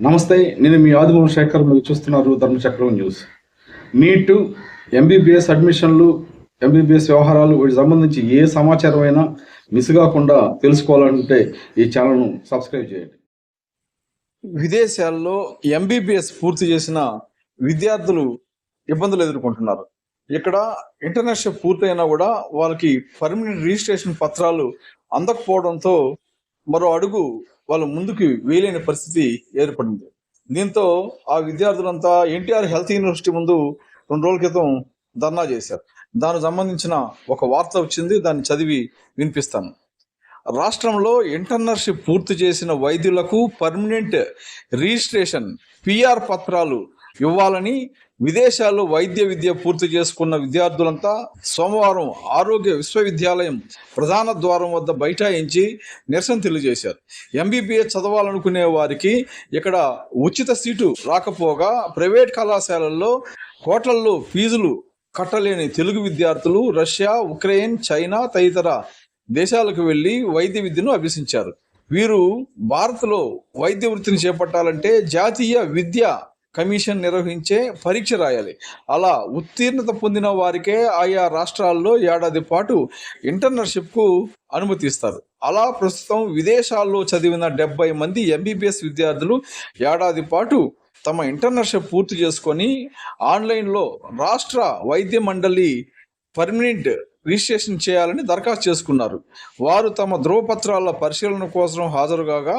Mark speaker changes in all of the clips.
Speaker 1: నమస్తే, నేను మీ ఆదిమూల శేఖర్. మీరు చూస్తున్నారు ధర్మచక్రం న్యూస్. నీట్, ఎంబీబీఎస్ అడ్మిషన్లు, ఎంబీబీఎస్ వ్యవహారాలు, వీటికి సంబంధించి ఏ సమాచారం అయినా మిస్ కాకుండా తెలుసుకోవాలంటే ఈ ఛానల్ను సబ్స్క్రైబ్ చేయండి.
Speaker 2: విదేశాల్లో ఎంబీబీఎస్ పూర్తి చేసిన విద్యార్థులు ఇబ్బందులు ఎదుర్కొంటున్నారు. ఇక్కడ ఇంటర్న్షిప్ పూర్తయినా కూడా వాళ్ళకి పర్మనెంట్ రిజిస్ట్రేషన్ పత్రాలు అందకపోవడంతో మరో అడుగు వాళ్ళు ముందుకు వేయలేని పరిస్థితి ఏర్పడింది. దీంతో ఆ విద్యార్థులంతా ఎన్టీఆర్ హెల్త్ యూనివర్సిటీ ముందు 2 రోజుల క్రితం ధర్నా చేశారు. దానికి సంబంధించిన ఒక వార్త వచ్చింది, దాన్ని చదివి వినిపిస్తాను. రాష్ట్రంలో ఇంటర్న్షిప్ పూర్తి చేసిన వైద్యులకు పర్మనెంట్ రిజిస్ట్రేషన్ పిఆర్ పత్రాలు ఇవ్వాలని విదేశాల్లో వైద్య విద్య పూర్తి చేసుకున్న విద్యార్థులంతా సోమవారం ఆరోగ్య విశ్వవిద్యాలయం ప్రధాన ద్వారం వద్ద బైఠాయించి నిరసన తెలియజేశారు. ఎంబీబీఎస్ చదవాలనుకునే వారికి ఇక్కడ ఉచిత సీటు రాకపోగా ప్రైవేట్ కళాశాలల్లో కోట్లల్లో ఫీజులు కట్టలేని తెలుగు విద్యార్థులు రష్యా, ఉక్రెయిన్, చైనా తదితర దేశాలకు వెళ్లి వైద్య విద్యను అభ్యసించారు. వీరు భారత్లో వైద్య వృత్తిని చేపట్టాలంటే జాతీయ విద్యా కమిషన్ నిర్వహించే పరీక్ష రాయాలి. అలా ఉత్తీర్ణత పొందిన వారికే ఆయా రాష్ట్రాల్లో ఏడాది పాటు ఇంటర్న్షిప్కు అనుమతిస్తారు. అలా ప్రస్తుతం విదేశాల్లో చదివిన 70 మంది ఎంబీబీఎస్ విద్యార్థులు ఏడాది పాటు తమ ఇంటర్న్షిప్ పూర్తి చేసుకొని ఆన్లైన్లో రాష్ట్ర వైద్య మండలి పర్మనెంట్ రిజిస్ట్రేషన్ చేయాలని దరఖాస్తు చేసుకున్నారు. వారు తమ ధృవపత్రాల పరిశీలన కోసం హాజరు కాగా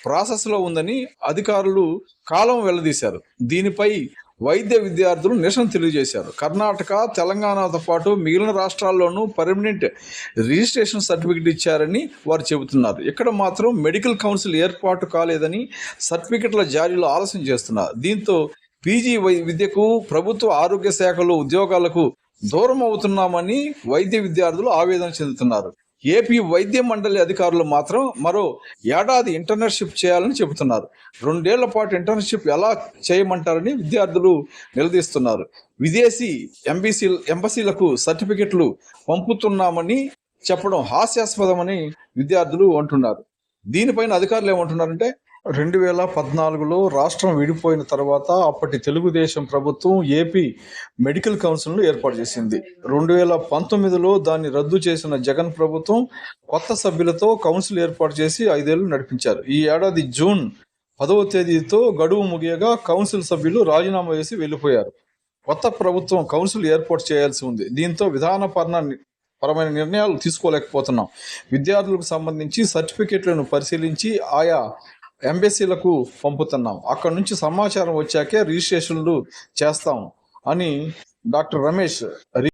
Speaker 2: ప్రాసెస్లో ఉందని అధికారులు కాలం వెల్లదీశారు. దీనిపై వైద్య విద్యార్థులు నిరసన తెలియజేశారు. కర్ణాటక, తెలంగాణతో పాటు మిగిలిన రాష్ట్రాల్లోనూ పర్మనెంట్ రిజిస్ట్రేషన్ సర్టిఫికెట్ ఇచ్చారని వారు చెబుతున్నారు. ఇక్కడ మాత్రం మెడికల్ కౌన్సిల్ ఏర్పాటు కాలేదని సర్టిఫికెట్ల జారీలో ఆలస్యం చేస్తున్నారు. దీంతో పీజీ విద్యకు, ప్రభుత్వ ఆరోగ్య శాఖలో ఉద్యోగాలకు దూరం అవుతున్నామని వైద్య విద్యార్థులు ఆవేదన చెందుతున్నారు. ఏపీ వైద్య మండలి అధికారులు మాత్రం మరో ఏడాది ఇంటర్న్షిప్ చేయాలని చెబుతున్నారు. 2 ఏళ్ల పాటు ఇంటర్న్షిప్ ఎలా చేయమంటారని విద్యార్థులు నిలదీస్తున్నారు. విదేశీ ఎంబసీలకు సర్టిఫికెట్లు పంపుతున్నామని చెప్పడం హాస్యాస్పదమని విద్యార్థులు అంటున్నారు. దీనిపైన అధికారులు ఏమంటున్నారంటే 2014లో రాష్ట్రం విడిపోయిన తర్వాత అప్పటి తెలుగుదేశం ప్రభుత్వం ఏపీ మెడికల్ కౌన్సిల్ను ఏర్పాటు చేసింది. 2019లో దాన్ని రద్దు చేసిన జగన్ ప్రభుత్వం కొత్త సభ్యులతో కౌన్సిల్ ఏర్పాటు చేసి 5 ఏళ్లు నడిపించారు. ఈ ఏడాది జూన్ 10వ తేదీతో గడువు ముగియగా కౌన్సిల్ సభ్యులు రాజీనామా చేసి వెళ్ళిపోయారు. కొత్త ప్రభుత్వం కౌన్సిల్ ఏర్పాటు చేయాల్సి ఉంది. దీంతో విధానపరమైన నిర్ణయాలు తీసుకోలేకపోతున్నాం. విద్యార్థులకు సంబంధించి సర్టిఫికెట్లను పరిశీలించి ఆయా ఎంబసీలకు పంపుతున్నాం. అక్కడ నుంచి సమాచారం వచ్చాకే రిజిస్ట్రేషన్లు చేస్తాం అని డాక్టర్ రమేష్